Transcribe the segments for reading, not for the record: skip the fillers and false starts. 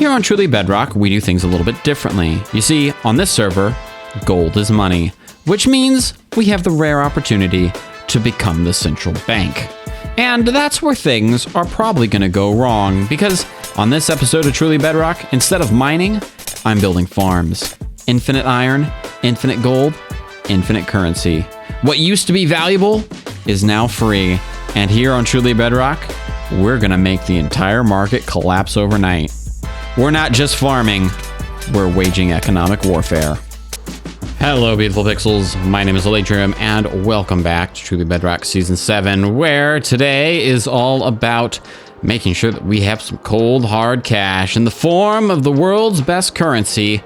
Here on Truly Bedrock, we do things a little bit differently. You see, on this server, gold is money, which means we have the rare opportunity to become the central bank. And that's where things are probably going to go wrong, because on this episode of Truly Bedrock, instead of mining, I'm building farms. Infinite iron, infinite gold, infinite currency. What used to be valuable is now free. And here on Truly Bedrock, we're going to make the entire market collapse overnight. We're not just farming, we're waging economic warfare. Hello, beautiful pixels. My name is Alaydriem, and welcome back to Truly Bedrock Season 7, where today is all about making sure that we have some cold, hard cash in the form of the world's best currency,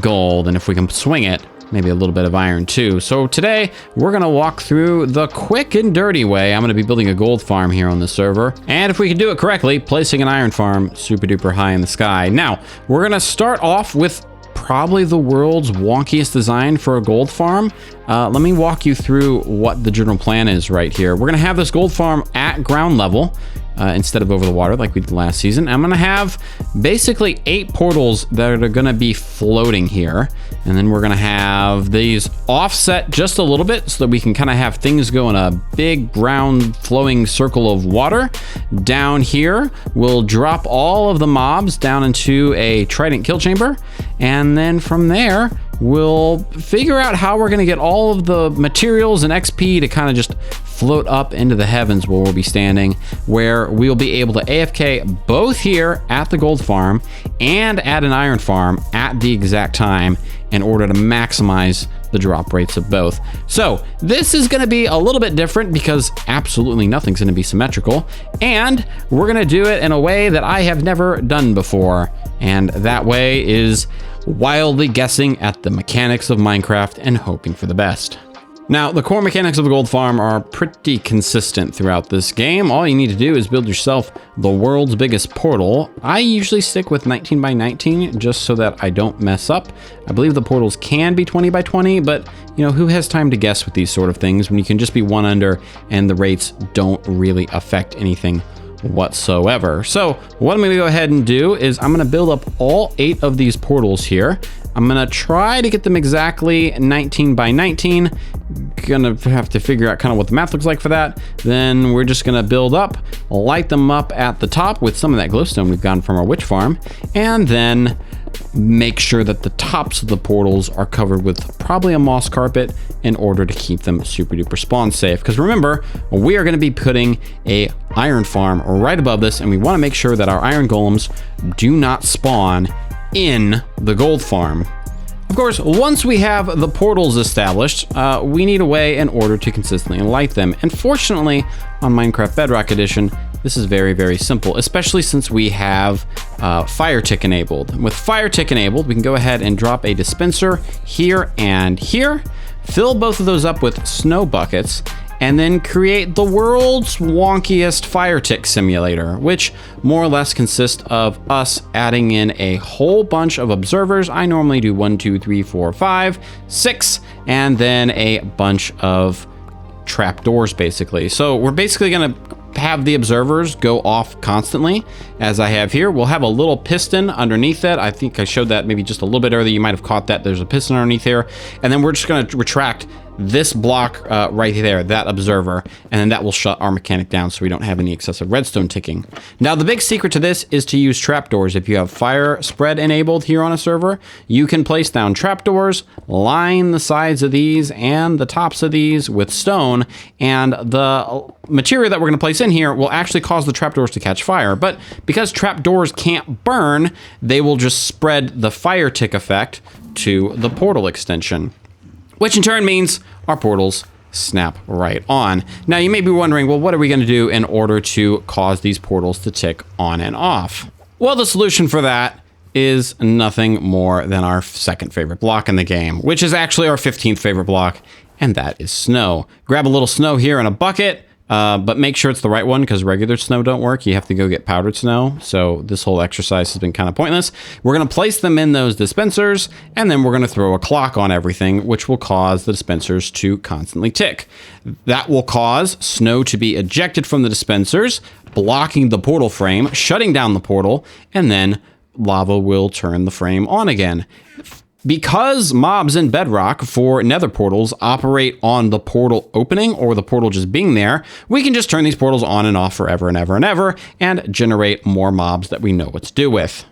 gold. And if we can swing it, maybe a little bit of iron too. So today, we're going to walk through the quick and dirty way. I'm going to be building a gold farm here on the server. And if we can do it correctly, placing an iron farm super duper high in the sky. Now, we're going to start off with probably the world's wonkiest design for a gold farm. Let me walk you through what the general plan is right here. We're going to have this gold farm at ground level instead of over the water like we did last season. I'm going to have basically 8 portals that are going to be floating here. And then we're going to have these offset just a little bit so that we can kind of have things go in a big brown flowing circle of water. Down here, we'll drop all of the mobs down into a trident kill chamber. And then from there, we'll figure out how we're going to get all of the materials and XP to kind of just float up into the heavens where we'll be standing, where we'll be able to AFK both here at the gold farm and at an iron farm at the exact time in order to maximize the drop rates of both. So this is going to be a little bit different because absolutely nothing's going to be symmetrical, and we're going to do it in a way that I have never done before, and that way is wildly guessing at the mechanics of Minecraft and hoping for the best. Now, the core mechanics of the gold farm are pretty consistent throughout this game. All you need to do is build yourself the world's biggest portal. I usually stick with 19 by 19 just so that I don't mess up. I believe the portals can be 20 by 20, but you know, who has time to guess with these sort of things when you can just be one under and the rates don't really affect anything whatsoever. So what I'm going to go ahead and do is I'm going to build up all 8 of these portals here. I'm going to try to get them exactly 19 by 19. Gonna have to figure out kind of what the math looks like for that. Then we're just going to build up, light them up at the top with some of that glowstone we've gotten from our witch farm, and then make sure that the tops of the portals are covered with probably a moss carpet in order to keep them super duper spawn safe. Because remember, we are going to be putting a iron farm right above this, and we want to make sure that our iron golems do not spawn in the gold farm. Of course, once we have the portals established, we need a way in order to consistently light them. And fortunately, on Minecraft Bedrock Edition, this is very, very simple, especially since we have fire tick enabled. With fire tick enabled, we can go ahead and drop a dispenser here and here, fill both of those up with snow buckets, and then create the world's wonkiest fire tick simulator, which more or less consists of us adding in a whole bunch of observers. I normally do 1, 2, 3, 4, 5, 6, and then a bunch of trapdoors, basically. So we're basically gonna have the observers go off constantly, as I have here. We'll have a little piston underneath that. I think I showed that maybe just a little bit earlier. You might have caught that. There's a piston underneath here. And then we're just going to retract this block right there, that observer, and then that will shut our mechanic down so we don't have any excessive redstone ticking. Now, the big secret to this is to use trapdoors. If you have fire spread enabled here on a server, you can place down trapdoors, line the sides of these and the tops of these with stone, and the material that we're going to place in here will actually cause the trapdoors to catch fire. But because trapdoors can't burn, they will just spread the fire tick effect to the portal extension, which in turn means our portals snap right on. Now, you may be wondering, well, what are we going to do in order to cause these portals to tick on and off? Well, the solution for that is nothing more than our second favorite block in the game, which is actually our 15th favorite block, and that is snow. Grab a little snow here in a bucket, but make sure it's the right one, because regular snow don't work. You have to go get powdered snow. So this whole exercise has been kind of pointless. We're going to place them in those dispensers, and then we're going to throw a clock on everything, which will cause the dispensers to constantly tick. That will cause snow to be ejected from the dispensers, blocking the portal frame, shutting down the portal, and then lava will turn the frame on again. Because mobs in Bedrock for nether portals operate on the portal opening or the portal just being there, we can just turn these portals on and off forever and ever and ever and generate more mobs that we know what to do with.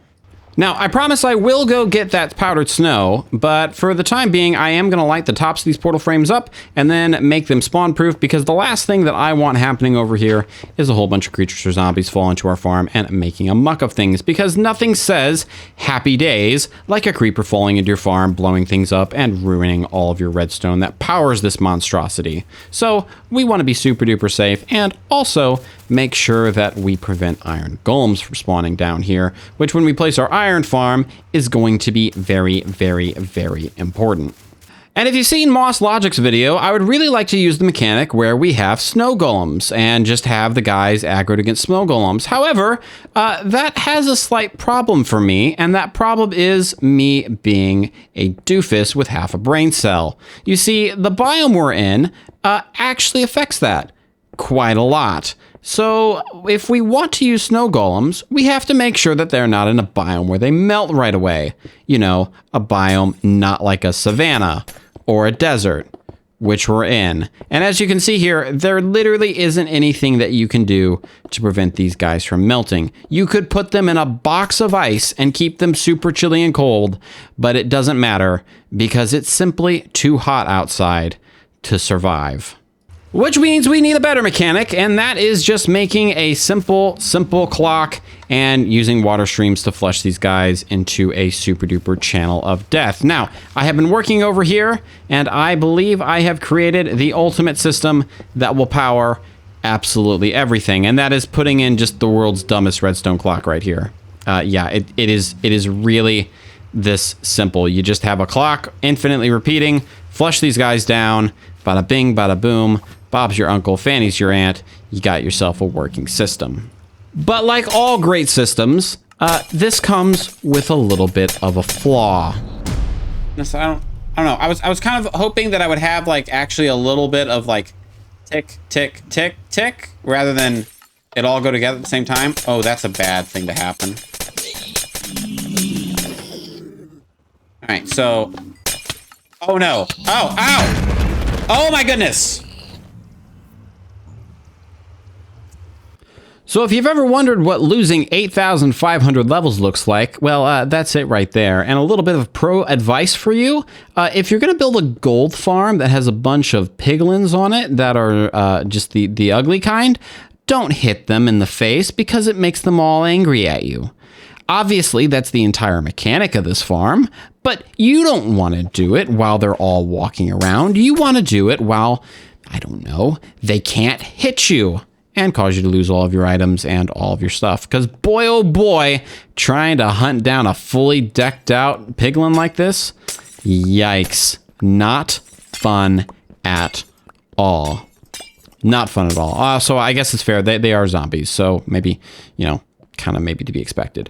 Now, I promise I will go get that powdered snow, but for the time being, I am going to light the tops of these portal frames up and then make them spawn-proof, because the last thing that I want happening over here is a whole bunch of creatures or zombies fall into our farm and making a muck of things, because nothing says happy days like a creeper falling into your farm, blowing things up, and ruining all of your redstone that powers this monstrosity. So we want to be super-duper safe, and also make sure that we prevent iron golems from spawning down here, which when we place our iron farm is going to be very, very, very important. And if you've seen Moss Logic's video, I would really like to use the mechanic where we have snow golems and just have the guys aggroed against snow golems. However, that has a slight problem for me, and that problem is me being a doofus with half a brain cell. You see, the biome we're in actually affects that quite a lot. So if we want to use snow golems, we have to make sure that they're not in a biome where they melt right away. You know, a biome not like a savanna or a desert, which we're in. And as you can see here, there literally isn't anything that you can do to prevent these guys from melting. You could put them in a box of ice and keep them super chilly and cold, but it doesn't matter because it's simply too hot outside to survive. Which means we need a better mechanic, and that is just making a simple clock and using water streams to flush these guys into a super duper channel of death. Now, I have been working over here, and I believe I have created the ultimate system that will power absolutely everything, and that is putting in just the world's dumbest redstone clock right here. Yeah, it is really this simple. You just have a clock infinitely repeating, flush these guys down, bada bing, bada boom. Bob's your uncle, Fanny's your aunt. You got yourself a working system. But like all great systems, this comes with a little bit of a flaw. So I don't know. I was kind of hoping that I would have like actually a little bit of like tick, tick, tick, tick, rather than it all go together at the same time. Oh, that's a bad thing to happen. All right, so, oh no. Oh, ow. Oh my goodness. So if you've ever wondered what losing 8,500 levels looks like, well, that's it right there. And a little bit of pro advice for you. If you're going to build a gold farm that has a bunch of piglins on it that are just the ugly kind, don't hit them in the face because it makes them all angry at you. Obviously, that's the entire mechanic of this farm, but you don't want to do it while they're all walking around. You want to do it while, I don't know, they can't hit you and cause you to lose all of your items and all of your stuff. Because boy, oh boy, trying to hunt down a fully decked out piglin like this, yikes, not fun at all. Not fun at all. So I guess it's fair. They are zombies, so maybe, you know, kind of maybe to be expected.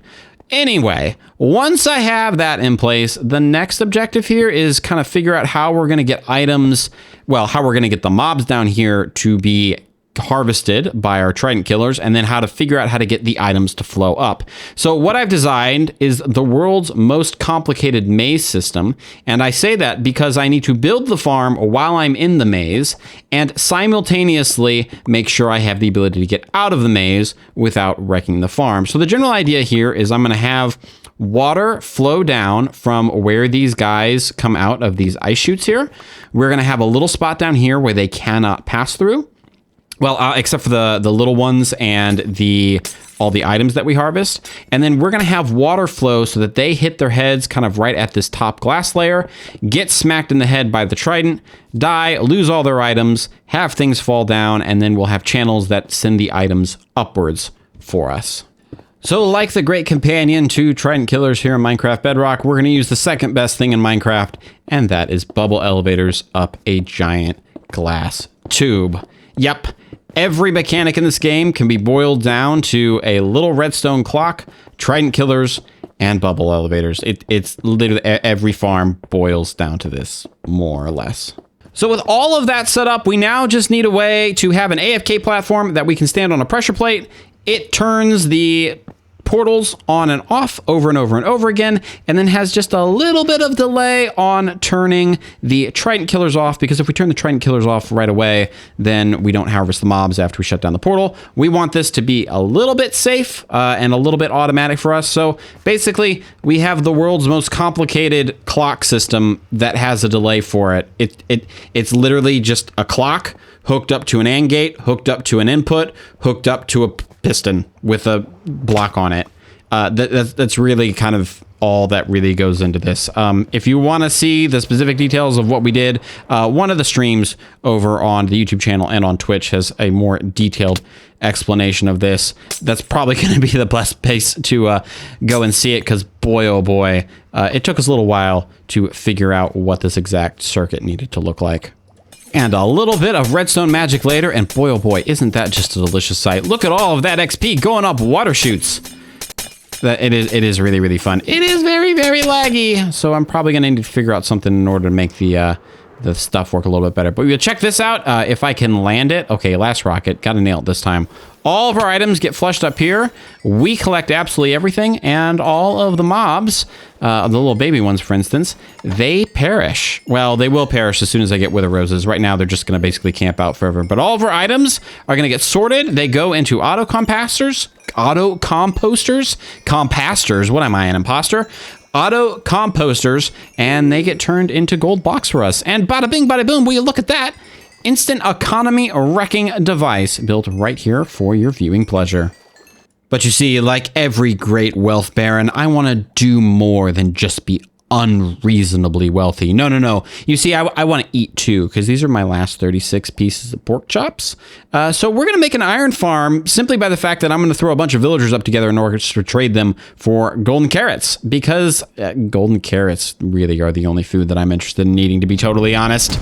Anyway, once I have that in place, the next objective here is kind of figure out how we're going to get items, well, how we're going to get the mobs down here to be harvested by our trident killers, and then how to figure out how to get the items to flow up. So what I've designed is the world's most complicated maze system, and I say that because I need to build the farm while I'm in the maze and simultaneously make sure I have the ability to get out of the maze without wrecking the farm. So the general idea here is I'm going to have water flow down from where these guys come out of these ice chutes here. We're going to have a little spot down here where they cannot pass through. Well, except for the little ones and all the items that we harvest. And then we're going to have water flow so that they hit their heads kind of right at this top glass layer, get smacked in the head by the trident, die, lose all their items, have things fall down, and then we'll have channels that send the items upwards for us. So like the great companion to trident killers here in Minecraft Bedrock, we're going to use the second best thing in Minecraft, and that is bubble elevators up a giant glass tube. Yep. Every mechanic in this game can be boiled down to a little redstone clock, trident killers, and bubble elevators. It's literally every farm boils down to this, more or less. So with all of that set up, we now just need a way to have an AFK platform that we can stand on a pressure plate. It turns the portals on and off over and over and over again, and then has just a little bit of delay on turning the trident killers off, because if we turn the trident killers off right away, then we don't harvest the mobs after we shut down the portal. We want this to be a little bit safe and a little bit automatic for us. So basically, we have the world's most complicated clock system that has a delay for it. It's literally just a clock hooked up to an AND gate, hooked up to an input, hooked up to a piston with a block on it. That's really kind of all that really goes into this. If you want to see the specific details of what we did, one of the streams over on the YouTube channel and on Twitch has a more detailed explanation of this. That's probably going to be the best place to go and see it, because boy, oh boy, it took us a little while to figure out what this exact circuit needed to look like. And a little bit of redstone magic later, and boy, oh boy, isn't that just a delicious sight. Look at all of that XP going up water chutes. It is really, really fun. It is very, very laggy, so I'm probably going to need to figure out something in order to make the stuff work a little bit better. But we'll check this out, if I can land it. Okay, last rocket. Got to nail it this time. All of our items get flushed up here. We collect absolutely everything, and all of the mobs, the little baby ones, for instance, they perish. Well, they will perish as soon as I get Wither Roses. Right now, they're just going to basically camp out forever. But all of our items are going to get sorted. They go into compasters, what am I, an imposter? Auto composters, and they get turned into gold blocks for us. And bada bing, bada boom, will you look at that? Instant economy wrecking device built right here for your viewing pleasure. But you see, like every great wealth baron, I want to do more than just be unreasonably wealthy. No. You see, I want to eat too, because these are my last 36 pieces of pork chops. So we're going to make an iron farm simply by the fact that I'm going to throw a bunch of villagers up together in order to trade them for golden carrots, because golden carrots really are the only food that I'm interested in eating, to be totally honest.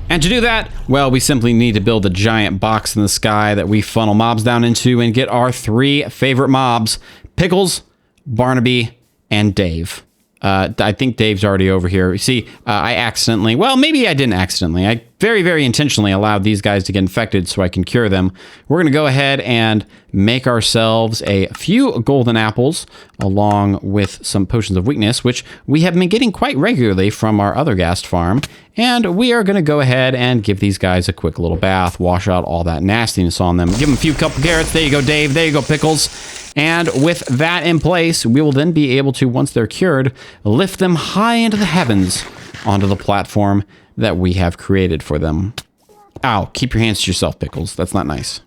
And to do that, well, we simply need to build a giant box in the sky that we funnel mobs down into and get our 3 favorite mobs: Pickles, Barnaby, and Dave. I think Dave's already over here. You see, I accidentally, well, maybe I didn't accidentally. I very, very intentionally allowed these guys to get infected so I can cure them. We're going to go ahead and make ourselves a few golden apples along with some potions of weakness, which we have been getting quite regularly from our other ghast farm. And we are going to go ahead and give these guys a quick little bath, wash out all that nastiness on them. Give them a few couple carrots. There you go, Dave. There you go, Pickles. And with that in place, we will then be able to, once they're cured, lift them high into the heavens onto the platform that we have created for them. Ow, keep your hands to yourself, Pickles. That's not nice.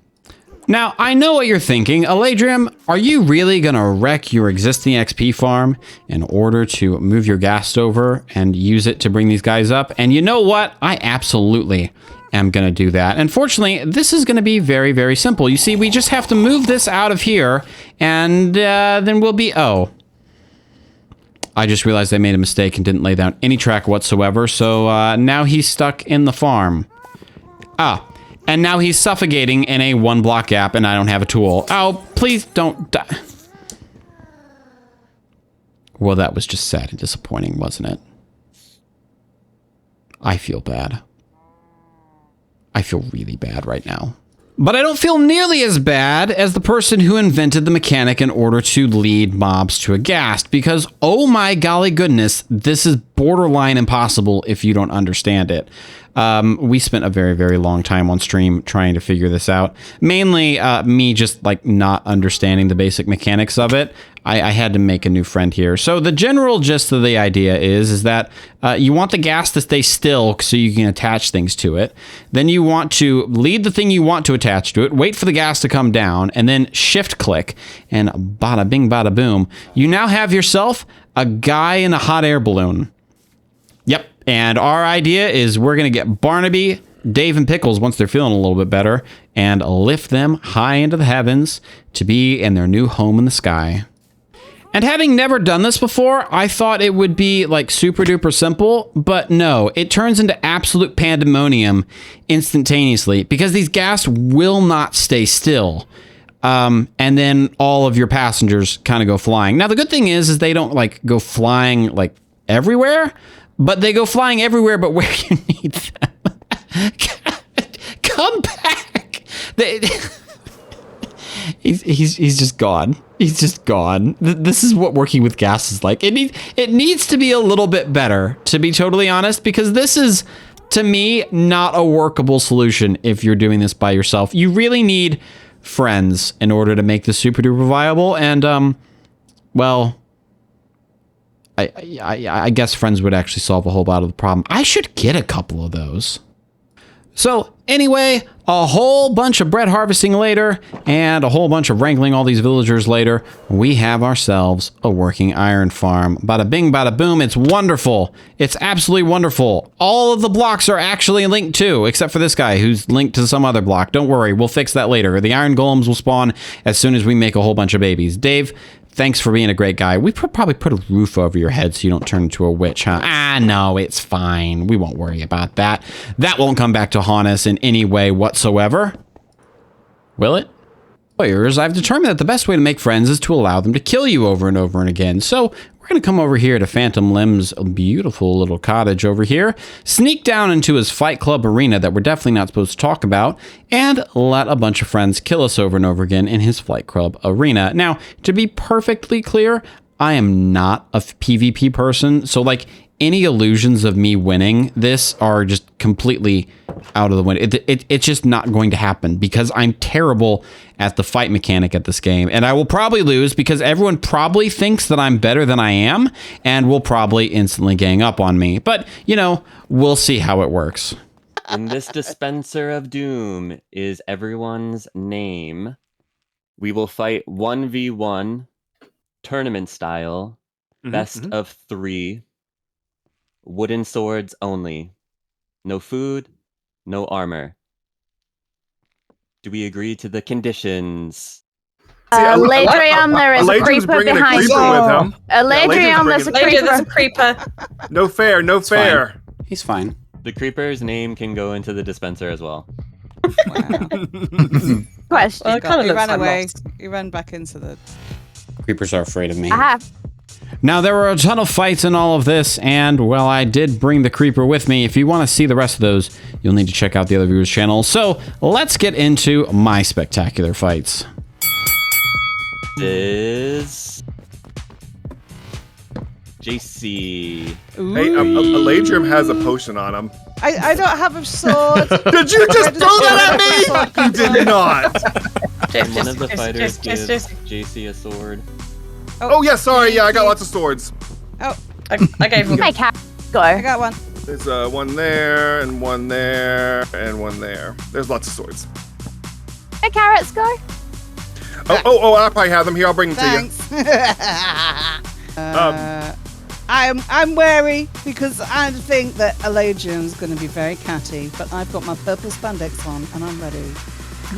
Now, I know what you're thinking. Alaydriem, are you really going to wreck your existing XP farm in order to move your ghast over and use it to bring these guys up? And you know what? I absolutely am going to do that. And fortunately, this is going to be very, very simple. You see, we just have to move this out of here, and then we'll be... Oh. I just realized I made a mistake and didn't lay down any track whatsoever, so now he's stuck in the farm. Ah. And now he's suffocating in a 1-block gap, and I don't have a tool. Oh, please don't die. Well, that was just sad and disappointing, wasn't it? I feel bad. I feel really bad right now. But I don't feel nearly as bad as the person who invented the mechanic in order to lead mobs to a ghast, because oh my golly goodness, this is borderline impossible if you don't understand it. We spent a very, very long time on stream trying to figure this out. Mainly me just like not understanding the basic mechanics of it. I had to make a new friend here. So the general gist of the idea is that you want the ghast to stay still so you can attach things to it. Then you want to lead the thing you want to attach to it, wait for the ghast to come down, and then shift click, and bada bing, bada boom. You now have yourself a guy in a hot air balloon. Yep. And our idea is we're going to get Barnaby, Dave, and Pickles once they're feeling a little bit better and lift them high into the heavens to be in their new home in the sky. And having never done this before, I thought it would be like super duper simple, but no, it turns into absolute pandemonium instantaneously because these ghast will not stay still. And then all of your passengers kind of go flying. Now, the good thing is they don't like go flying like everywhere, but they go flying everywhere but where you need them. Come back. He's just gone. He's just gone. This is what working with ghast is like. It needs to be a little bit better, to be totally honest, because this is, to me, not a workable solution if you're doing this by yourself. You really need friends in order to make this super duper viable, and well, I guess friends would actually solve a whole lot of the problem. I should get a couple of those. So anyway, a whole bunch of bread harvesting later and a whole bunch of wrangling all these villagers later, we have ourselves a working iron farm. Bada bing, bada boom. It's wonderful. It's absolutely wonderful. All of the blocks are actually linked too, except for this guy who's linked to some other block. Don't worry, we'll fix that later. The iron golems will spawn as soon as we make a whole bunch of babies. Dave, thanks for being a great guy. We probably put a roof over your head so you don't turn into a witch, huh? Ah, no, it's fine. We won't worry about that. That won't come back to haunt us in any way whatsoever. Will it? Players, I've determined that the best way to make friends is to allow them to kill you over and over and again. So we're going to come over here to PhantomLimb's beautiful little cottage over here, sneak down into his fight club arena that we're definitely not supposed to talk about, and let a bunch of friends kill us over and over again in his fight club arena. Now, to be perfectly clear, I am not a PvP person, so like any illusions of me winning this are just completely out of the window. It's just not going to happen because I'm terrible at the fight mechanic at this game, and I will probably lose because everyone probably thinks that I'm better than I am and will probably instantly gang up on me. But, you know, we'll see how it works. In this dispenser of doom is everyone's name. We will fight 1v1, tournament style, best of 3, wooden swords only. No food, no armor. Do we agree to the conditions? Alaydriem, there is a creeper behind you. Alaydriem, there's a creeper. There's a creeper. No fair, no fair. He's fine. The creeper's name can go into the dispenser as well. Question. Well, it kind of He looks ran like away. lost. He ran back into the... Creepers are afraid of me. I have. Now, there were a ton of fights in all of this, and, well, I did bring the creeper with me. If you want to see the rest of those, you'll need to check out the other viewers' channels. So, let's get into my spectacular fights. Is JC. Hey, Alaydriem has a potion on him. I don't have a sword. Did you just throw that at me? You did not. And one of the fighters gives JC a sword. Oh, yeah, sorry. Yeah, I got lots of swords. Oh, I gave him. Make cat go. I got one. There's one there, and one there, and one there. There's lots of swords. Hey, carrots go. Oh, I probably have them here. I'll bring them Thanks. to you. I'm wary because I think that Alaydriem's going to be very catty, but I've got my purple spandex on and I'm ready.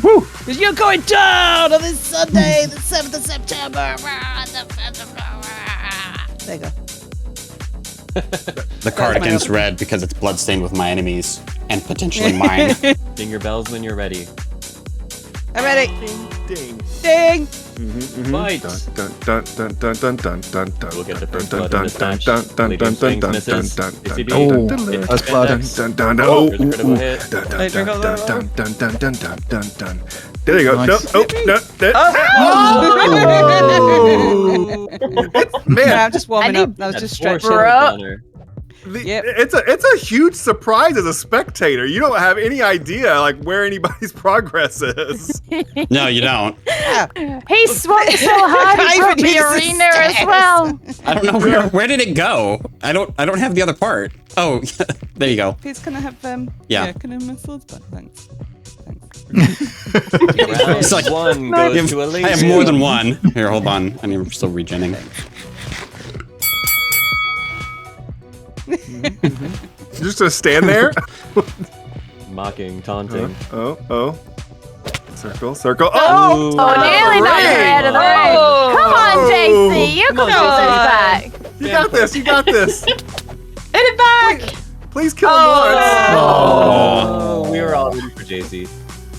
Woo! Because you're going down on this Sunday, the 7th of September. There you go. The cardigan's red because it's bloodstained with my enemies and potentially mine. Ding your bells when you're ready. I'm ready. Ding. Ding. Fight! Dun dun dun dun dun dun dun dun. We'll get the first dun blood in dun this dun match. dun dun Lady dun Swings dun misses. dun JCB. dun Hits dun First dun dun dun. Oh, Oh, there's a critical hit. dun dun Hey, drink dun all dun that. dun dun dun dun dun dun. There you go. No, Nice. oh, no, Oh. man, I'm just warming up. I was That's just 4 stretching. shivers on her. Yep. it's a huge surprise as a spectator. You don't have any idea like where anybody's progress is. No, you don't. He swung so hard he broke the arena as well. I don't know where did it go? I don't have the other part. Oh, there you go. Please, can I have Yeah. can I have my swords back? Thanks. Round It's like- 1 goes to Alaydriem. I have more than one. Here, hold on. I'm still regenning. Just to stand there. Mocking, taunting. Oh. Circle. Oh, nearly knocked her out of the room. Come on, JC, you can pull this back. You got this. Hit it back! Please kill him once. Oh, we were all rooting for JC.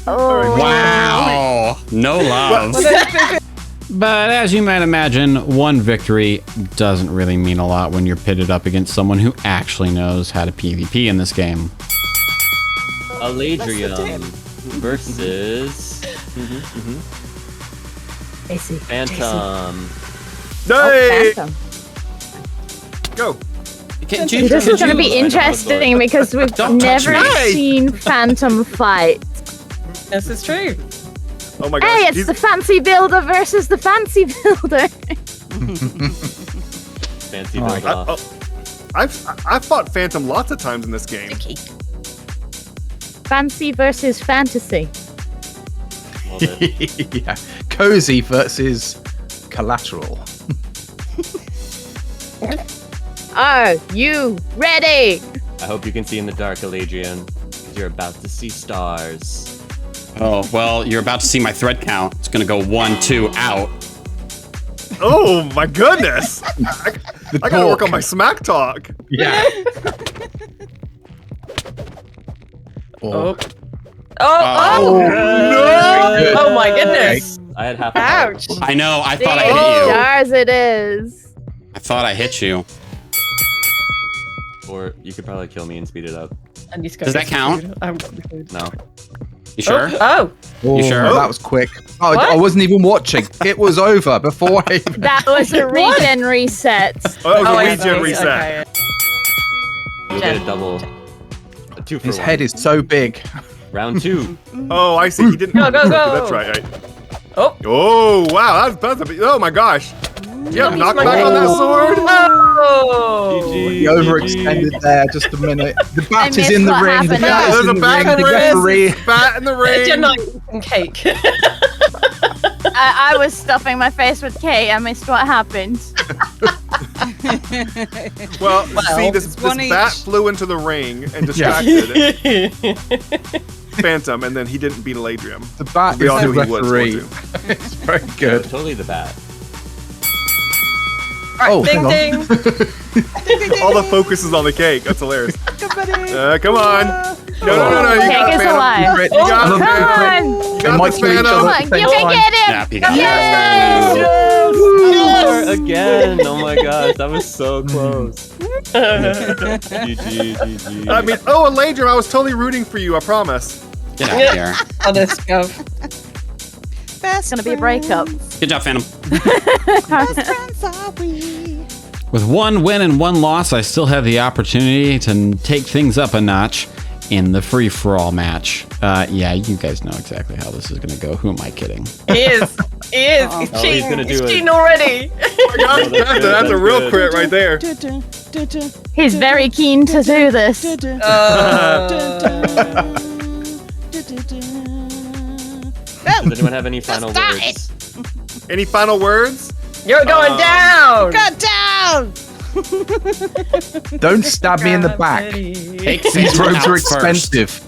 Oh, Wow. No love. But as you might imagine, one victory doesn't really mean a lot when you're pitted up against someone who actually knows how to PvP in this game. Alaydriem versus Jacey. Phantom. Hey! Phantom. Go. Can This is going to be interesting because we've Don't touch never me. seen Phantom fight. This is true. Oh my gosh. Hey, it's the fancy builder versus the fancy builder. Fancy build off. I've fought Phantom lots of times in this game. Fancy versus fantasy. Love it. Yeah. Cozy versus collateral. Are you ready? I hope you can see in the dark, Alaydriem, because you're about to see stars. Oh, well, you're about to see my thread count. It's going to go 1, 2, out. Oh my goodness. I gotta work on my smack talk. Yeah. Oh. Oh. Oh. No! Oh my goodness. I had half a Ouch. heart. I know. I thought I hit Six you. stars it is. I thought I hit you. Or you could probably kill me and speed it up. And you Does that count? I haven't got the food. No. You sure? Oh. Oh, You sure? that was quick. Oh, What? I wasn't even watching. It was over before I even... That was a regen reset. Oh, that was I a regen see. reset. Okay. You'll get a double. A 2 for His 1. head is so big. Round 2. Oh, I see. He didn't. Go, go, go. That's right. Oh. Oh, wow. That's a bit. Oh my gosh. Yeah, He's knockback my on that goal. sword. Oh. GG. He overextended there just a minute. The bat is missed in the what ring. The happened bat there. is There's in a the bat ring. in The the referee. ring. Bat in the ring. You're not eating cake. I was stuffing my face with Kate. I missed what happened. Well, see, this one bat each. flew into the ring and distracted Phantom, and then he didn't beat Alaydriem. The bat We is all the knew he would referee. score It's very Yeah, good. totally the bat. Oh, Ding hang on. ding. All the focus is on the cake. That's hilarious. Come on. No. You Cake got it, is Phantom. alive. You got it, Come Phantom. on. You They got might this, kill each Phantom. other. Come on. at the You same can time. get him. Yeah, he got Yay! Score again. Oh my gosh, that was so close. GG. I mean, oh, Alaydriem, I was totally rooting for you. I promise. Get out of here. Oh, this go. It's gonna be a breakup. Good job, Phantom. Best friends are we. With 1 win and 1 loss, I still have the opportunity to take things up a notch in the free-for-all match. Yeah, you guys know exactly how this is going to go. Who am I kidding? He is. He is. He's Oh, he's cheating. gonna do He's it. cheating already. That's a real crit right there. He's very keen to do this. Does anyone have any final words? Any final words? You're going down. Cut down! Don't stab me in the back. Take These Phantom robes out are first. expensive.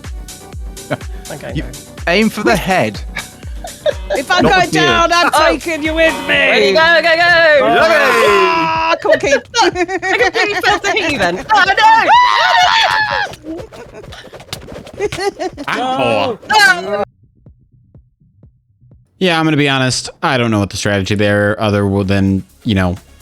Okay. You- Aim for the head. If I Not go the beard. down, I'm taking you with Ready, me! go, go, go. Hey! Ah, cookie! I completely failed to hit you then. Oh, Ow. no. Yeah, I'm going to be honest. I don't know what the strategy there other than,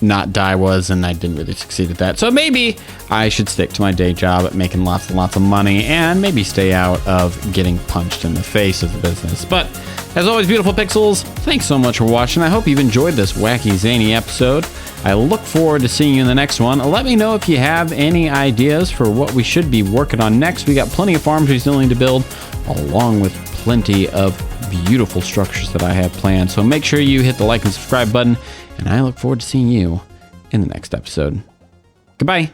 not die was, and I didn't really succeed at that. So maybe I should stick to my day job at making lots and lots of money and maybe stay out of getting punched in the face of the business. But as always, beautiful Pixels, thanks so much for watching. I hope you've enjoyed this wacky, zany episode. I look forward to seeing you in the next one. Let me know if you have any ideas for what we should be working on next. We got plenty of farms we still need to build, along with plenty of beautiful structures that I have planned. So make sure you hit the like and subscribe button, and I look forward to seeing you in the next episode. Goodbye.